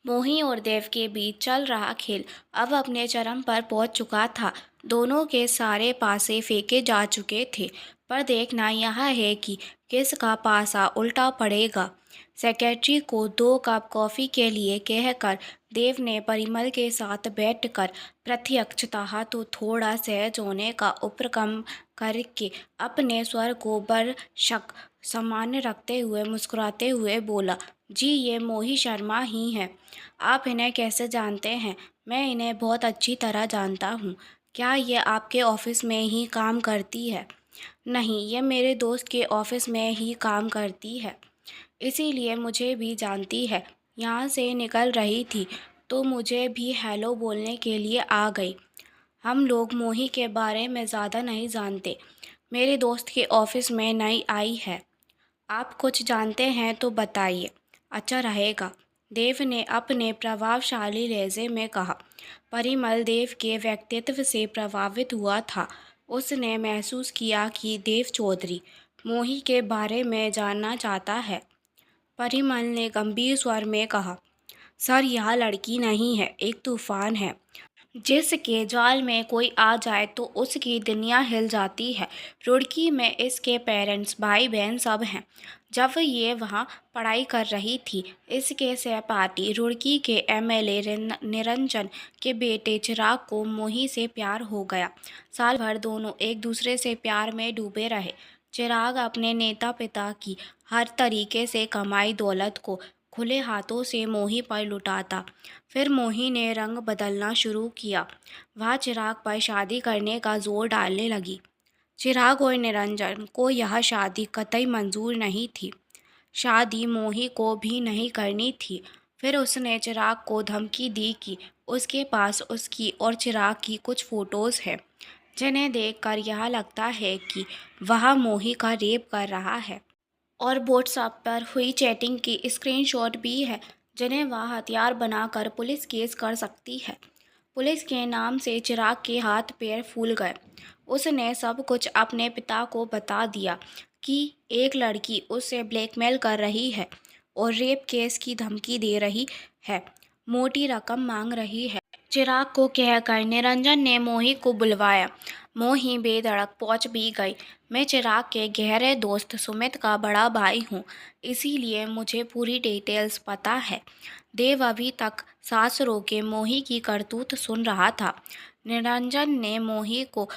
मोही और देव के बीच चल रहा खेल अब अपने चरम पर पहुंच चुका था। दोनों के सारे पासे फेंके जा चुके थे, पर देखना यह है कि किसका पासा उल्टा पड़ेगा। सेक्रेटरी को 2 कप कॉफ़ी के लिए कहकर देव ने परिमल के साथ बैठकर प्रत्यक्षतः तो थोड़ा सहज होने का उपक्रम करके अपने स्वर को बरशक सामान्य रखते हुए मुस्कुराते हुए बोला, जी ये मोही शर्मा ही हैं। आप इन्हें कैसे जानते हैं? मैं इन्हें बहुत अच्छी तरह जानता हूँ। क्या ये आपके ऑफिस में ही काम करती है? नहीं, ये मेरे दोस्त के ऑफिस में ही काम करती है, इसीलिए मुझे भी जानती है। यहाँ से निकल रही थी तो मुझे भी हेलो बोलने के लिए आ गई। हम लोग मोही के बारे में ज़्यादा नहीं जानते। मेरे दोस्त के ऑफिस में नई आई है। आप कुछ जानते हैं तो बताइए, अच्छा रहेगा। देव ने अपने प्रभावशाली लहजे में कहा। परिमल देव के व्यक्तित्व से प्रभावित हुआ था। उसने महसूस किया कि देव चौधरी मोही के बारे में जानना चाहता है। परिमल ने गंभीर स्वर में कहा, सर यह लड़की नहीं है, एक तूफान है। जिसके जाल में कोई आ जाए तो उसकी दुनिया हिल जाती है। रुड़की में इसके पेरेंट्स, भाई बहन सब हैं। जब ये वहाँ पढ़ाई कर रही थी, इसके सहपाठी रुड़की के एमएलए निरंजन के बेटे चिराग को मोही से प्यार हो गया। साल भर दोनों एक दूसरे से प्यार में डूबे रहे। चिराग अपने नेता पिता की हर तरीके से कमाई दौलत को खुले हाथों से मोही पर लुटाता। फिर मोही ने रंग बदलना शुरू किया। वह चिराग पर शादी करने का जोर डालने लगी। चिराग और निरंजन को यह शादी कतई मंजूर नहीं थी। शादी मोही को भी नहीं करनी थी। फिर उसने चिराग को धमकी दी कि उसके पास उसकी और चिराग की कुछ फ़ोटोज़ हैं, जिन्हें देखकर यह लगता है कि वह मोही का रेप कर रहा है। और व्हाट्सएप पर हुई चैटिंग की स्क्रीनशॉट भी है, जिन्हें वह हथियार बनाकर पुलिस केस कर सकती है। पुलिस के नाम से चिराग के हाथ पैर फूल गए। उसने सब कुछ अपने पिता को बता दिया कि एक लड़की उससे ब्लैकमेल कर रही है और रेप केस की धमकी दे रही है, मोटी रकम मांग रही है। चिराग को कहकर निरंजन ने मोही को बुलवाया। मोही बेधड़क पहुंच भी गई। मैं चिराग के गहरे दोस्त सुमित का बड़ा भाई हूँ, इसीलिए मुझे पूरी डिटेल्स पता है। देव अभी तक सांस रोके मोही की करतूत सुन रहा था। निरंजन ने मोही को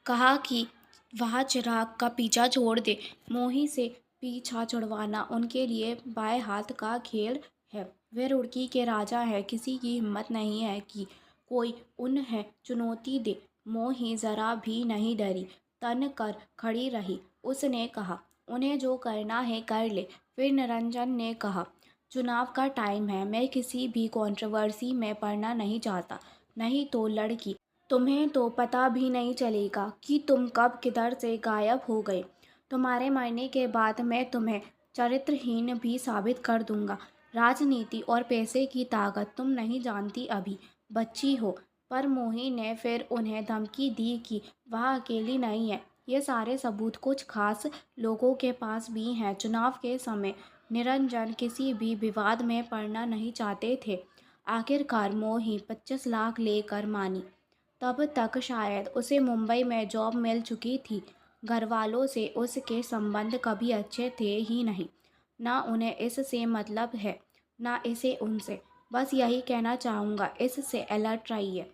कहा कि वह चिराग का पीछा छोड़ दे। मोही से पीछा छुड़वाना उनके लिए बाएं हाथ का खेल है। वे रुड़की के राजा हैं, किसी की हिम्मत नहीं है कि कोई उन्हें चुनौती दे। मोही जरा भी नहीं डरी, तन कर खड़ी रही। उसने कहा, उन्हें जो करना है कर ले। फिर निरंजन ने कहा, चुनाव का टाइम है, मैं किसी भी कंट्रोवर्सी में पड़ना नहीं चाहता। नहीं तो लड़की, तुम्हें तो पता भी नहीं चलेगा कि तुम कब किधर से गायब हो गए। तुम्हारे मरने के बाद मैं तुम्हें चरित्रहीन भी साबित कर दूंगा। राजनीति और पैसे की ताकत तुम नहीं जानती, अभी बच्ची हो। पर मोही ने फिर उन्हें धमकी दी कि वह अकेली नहीं है। ये सारे सबूत कुछ खास लोगों के पास भी हैं। चुनाव के समय निरंजन किसी भी विवाद में पड़ना नहीं चाहते थे। आखिरकार मोही 25 लाख लेकर मानी। तब तक शायद उसे मुंबई में जॉब मिल चुकी थी। घरवालों से उसके संबंध कभी अच्छे थे ही नहीं। ना उन्हें इससे मतलब है, ना इसे उनसे। बस यही कहना चाहूँगा, इससे अलर्ट रहिए।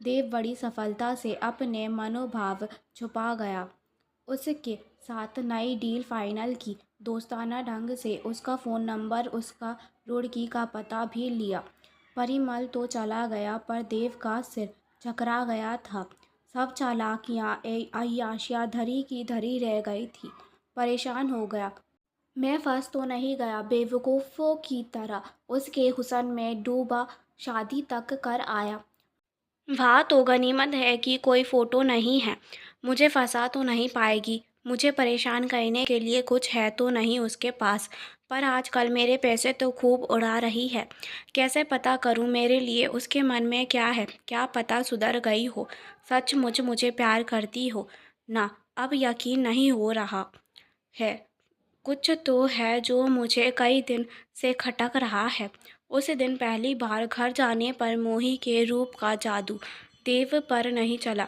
देव बड़ी सफलता से अपने मनोभाव छुपा गया। उसके साथ नई डील फाइनल की। दोस्ताना ढंग से उसका फ़ोन नंबर, उसका रुड़की का पता भी लिया। परिमल तो चला गया, पर देव का सिर चकरा गया था। सब चालाकियाँ अय्याशियाँ धरी की धरी रह गई थी। परेशान हो गया। मैं फंस तो नहीं गया, बेवकूफ़ों की तरह उसके हुस्न में डूबा, शादी तक कर आया। वहाँ तो गनीमत है कि कोई फ़ोटो नहीं है। मुझे फंसा तो नहीं पाएगी। मुझे परेशान करने के लिए कुछ है तो नहीं उसके पास। पर आजकल मेरे पैसे तो खूब उड़ा रही है। कैसे पता करूँ मेरे लिए उसके मन में क्या है? क्या पता सुधर गई हो, सचमुच मुझे प्यार करती हो ना। अब यकीन नहीं हो रहा है। कुछ तो है जो मुझे कई दिन से खटक रहा है। उस दिन पहली बार घर जाने पर मोही के रूप का जादू देव पर नहीं चला।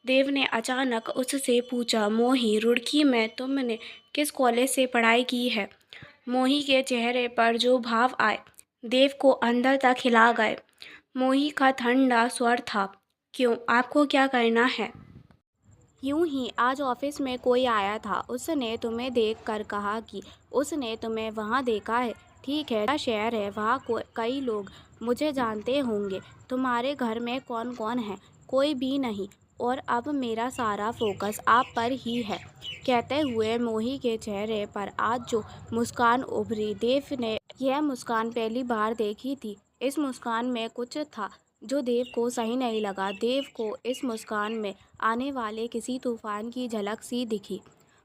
देव ने अचानक उससे पूछा, मोही, रुड़की में तुमने किस कॉलेज से पढ़ाई की है? मोही के चेहरे पर जो भाव आए, देव को अंदर तक हिला गए। मोही का ठंडा स्वर था, क्यों, आपको क्या करना है? यूं ही आज ऑफिस में कोई आया था, उसने तुम्हें देखकर कहा कि उसने तुम्हें वहाँ देखा है। ठीक है, मेरा शहर है, वहाँ कई लोग मुझे जानते होंगे। तुम्हारे घर में कौन कौन है? कोई भी नहीं, और अब मेरा सारा फोकस आप पर ही है। कहते हुए मोही के चेहरे पर आज जो मुस्कान उभरी, देव ने यह मुस्कान पहली बार देखी थी। इस मुस्कान में कुछ था जो देव को सही नहीं लगा। देव को इस मुस्कान में आने वाले किसी तूफान की झलक सी दिखी।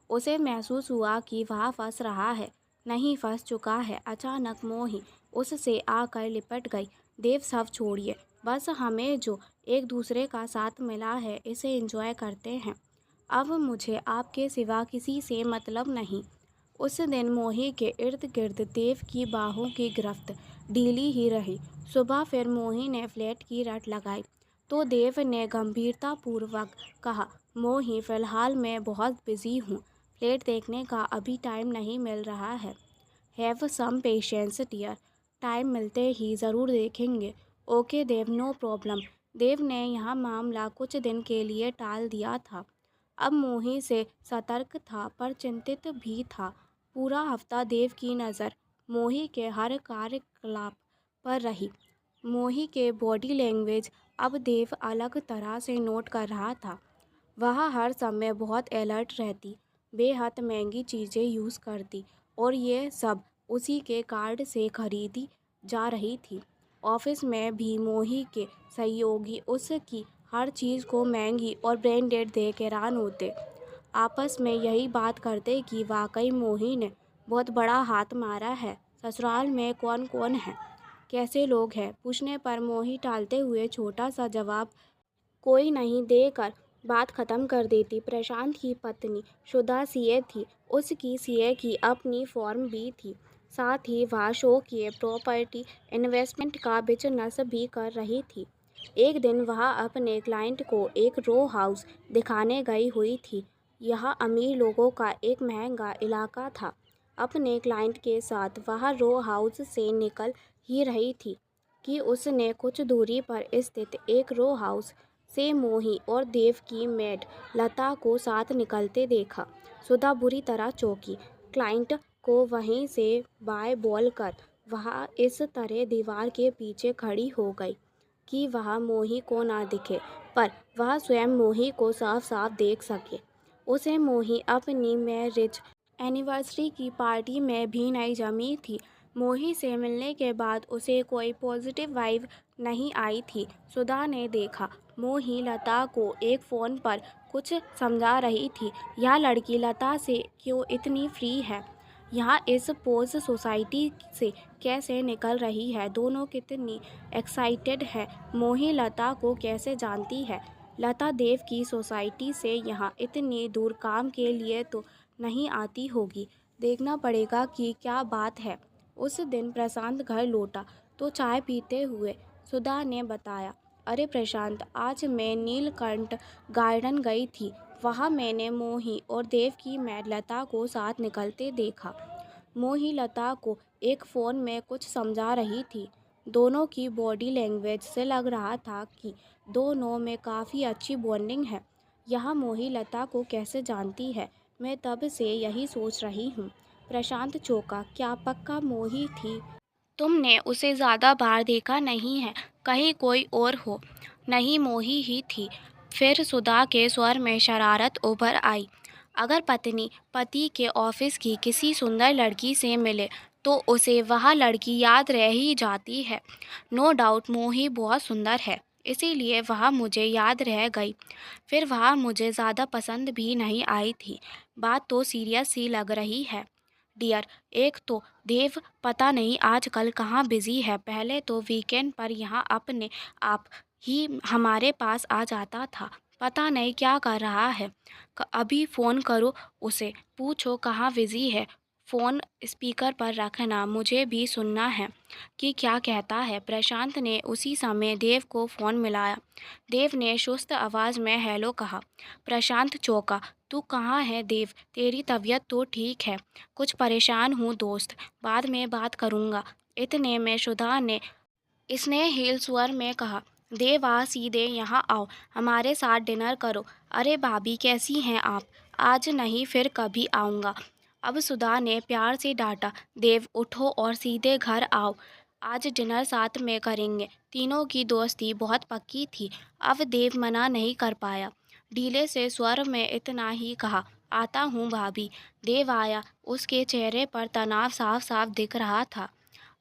उसे महसूस हुआ कि वह फंस रहा है, नहीं फंस चुका है। अचानक मोही उससे आकर लिपट गई। देव, सब छोड़िए, बस हमें जो एक दूसरे का साथ मिला है इसे एंजॉय करते हैं। अब मुझे आपके सिवा किसी से मतलब नहीं। उस दिन मोही के इर्द गिर्द देव की बाहों की गिरफ्त ढीली ही रही। सुबह फिर मोही ने फ्लैट की रट लगाई तो देव ने गंभीरतापूर्वक कहा, मोही, फ़िलहाल मैं बहुत बिज़ी हूँ, फ्लैट देखने का अभी टाइम नहीं मिल रहा है। Have some patience dear, time मिलते ही ज़रूर देखेंगे। Okay Dev, no problem. Dev ने यह मामला कुछ दिन के लिए टाल दिया था। अब मोही से सतर्क था पर चिंतित भी था। पूरा हफ्ता देव की नज़र मोही के हर कार्यकलाप पर रही। मोही के बॉडी लैंग्वेज अब देव अलग तरह से नोट कर रहा था। वह हर समय बहुत अलर्ट रहती, बेहद महंगी चीज़ें यूज़ करती, और ये सब उसी के कार्ड से खरीदी जा रही थी। ऑफिस में भी मोही के सहयोगी उसकी हर चीज़ को महंगी और ब्रांडेड देख हैरान होते। आपस में यही बात करते कि वाकई मोही ने बहुत बड़ा हाथ मारा है। ससुराल में कौन कौन है, कैसे लोग हैं, पूछने पर मोही टालते हुए छोटा सा जवाब कोई नहीं देकर बात ख़त्म कर देती। प्रशांत की पत्नी शुदा सीए थी। उसकी सीए की अपनी फॉर्म भी थी। साथ ही वह शौकिया प्रॉपर्टी इन्वेस्टमेंट का बिजनेस भी कर रही थी। एक दिन वह अपने क्लाइंट को एक रो हाउस दिखाने गई हुई थी। यह अमीर लोगों का एक महंगा इलाका था। अपने क्लाइंट के साथ वह रो हाउस से निकल ही रही थी कि उसने कुछ दूरी पर स्थित एक रो हाउस से मोही और देव की मेड लता को साथ निकलते देखा। सुधा बुरी तरह चौंकी। क्लाइंट को वहीं से बाय बॉल कर वह इस तरह दीवार के पीछे खड़ी हो गई कि वह मोही को ना दिखे, पर वह स्वयं मोही को साफ साफ देख सके। उसे मोही अपनी मैरिज एनिवर्सरी की पार्टी में भी नहीं जमी थी। मोही से मिलने के बाद उसे कोई पॉजिटिव वाइब नहीं आई थी। सुधा ने देखा, मोही लता को एक फ़ोन पर कुछ समझा रही थी। यह लड़की लता से क्यों इतनी फ्री है? यहाँ इस पोज सोसाइटी से कैसे निकल रही है? दोनों कितनी एक्साइटेड है? मोही लता को कैसे जानती है? लता देव की सोसाइटी से यहाँ इतनी दूर काम के लिए तो नहीं आती होगी। देखना पड़ेगा कि क्या बात है। उस दिन प्रशांत घर लौटा तो चाय पीते हुए सुधा ने बताया, अरे प्रशांत, आज मैं नीलकंठ गार्डन गई थी। वहाँ मैंने मोही और देव की मैड लता को साथ निकलते देखा। मोही लता को एक फ़ोन में कुछ समझा रही थी। दोनों की बॉडी लैंग्वेज से लग रहा था कि दोनों में काफ़ी अच्छी बॉन्डिंग है। यह मोही लता को कैसे जानती है? मैं तब से यही सोच रही हूँ। प्रशांत चौंका, क्या पक्का मोही थी? तुमने उसे ज़्यादा बार देखा नहीं है, कहीं कोई और हो? नहीं, मोही ही थी। फिर सुधा के स्वर में शरारत उभर आई। अगर पत्नी पति के ऑफिस की किसी सुंदर लड़की से मिले तो उसे वह लड़की याद रह ही जाती है। नो डाउट मोही बहुत सुंदर है, इसीलिए वह मुझे याद रह गई। फिर वह मुझे ज़्यादा पसंद भी नहीं आई थी। बात तो सीरियस सी लग रही है डियर। एक तो देव पता नहीं आजकल कहाँ बिजी है। पहले तो वीकेंड पर यहाँ अपने आप ही हमारे पास आ जाता था। पता नहीं क्या कर रहा है। अभी फ़ोन करो उसे, पूछो कहाँ बिजी है। फ़ोन स्पीकर पर रखना, मुझे भी सुनना है कि क्या कहता है। प्रशांत ने उसी समय देव को फ़ोन मिलाया। देव ने सुस्त आवाज़ में हेलो कहा। प्रशांत चौंका। तू कहाँ है देव? तेरी तबीयत तो ठीक है? कुछ परेशान हूँ दोस्त, बाद में बात करूँगा। इतने में सुधा ने स्नेहहीन स्वर में कहा, देव आ सीधे यहाँ आओ, हमारे साथ डिनर करो। अरे भाभी कैसी हैं आप? आज नहीं फिर कभी आऊँगा। अब सुधा ने प्यार से डांटा, देव उठो और सीधे घर आओ। आज डिनर साथ में करेंगे। तीनों की दोस्ती बहुत पक्की थी। अब देव मना नहीं कर पाया। ढीले से स्वर में इतना ही कहा, आता हूँ भाभी। देव आया। उसके चेहरे पर तनाव साफ साफ दिख रहा था।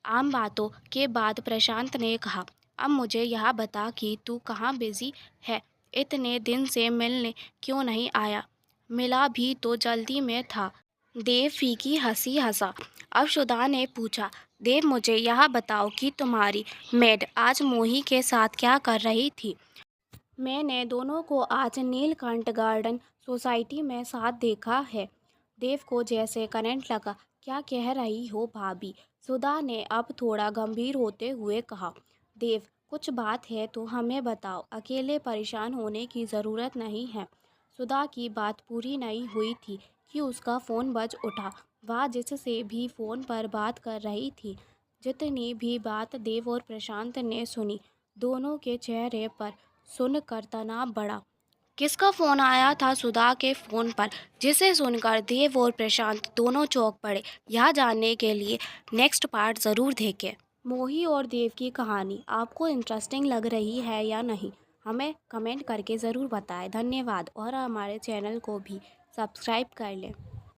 आम बातों के बाद प्रशांत ने कहा, अब मुझे यह बता कि तू कहाँ बिजी है? इतने दिन से मिलने क्यों नहीं आया? मिला भी तो जल्दी में था। देव फीकी हंसी हंसा। अब सुधा ने पूछा, देव मुझे यह बताओ कि तुम्हारी मेड आज मोही के साथ क्या कर रही थी? मैंने दोनों को आज नीलकंठ गार्डन सोसाइटी में साथ देखा है। देव को जैसे करंट लगा। क्या कह रही हो भाभी? सुधा ने अब थोड़ा गंभीर होते हुए कहा। देव, कुछ बात है तो हमें बताओ, अकेले परेशान होने की ज़रूरत नहीं है। सुधा की बात पूरी नहीं हुई थी कि उसका फ़ोन बज उठा। वह जिससे भी फ़ोन पर बात कर रही थी, जितनी भी बात देव और प्रशांत ने सुनी, दोनों के चेहरे पर सुनकर तनाव बढ़ा। किसका फ़ोन आया था सुधा के फ़ोन पर, जिसे सुनकर देव और प्रशांत दोनों चौंक पड़े? यह जानने के लिए नेक्स्ट पार्ट ज़रूर देखें। मोही और देव की कहानी आपको इंटरेस्टिंग लग रही है या नहीं, हमें कमेंट करके ज़रूर बताएं। धन्यवाद और हमारे चैनल को भी सब्सक्राइब कर लें।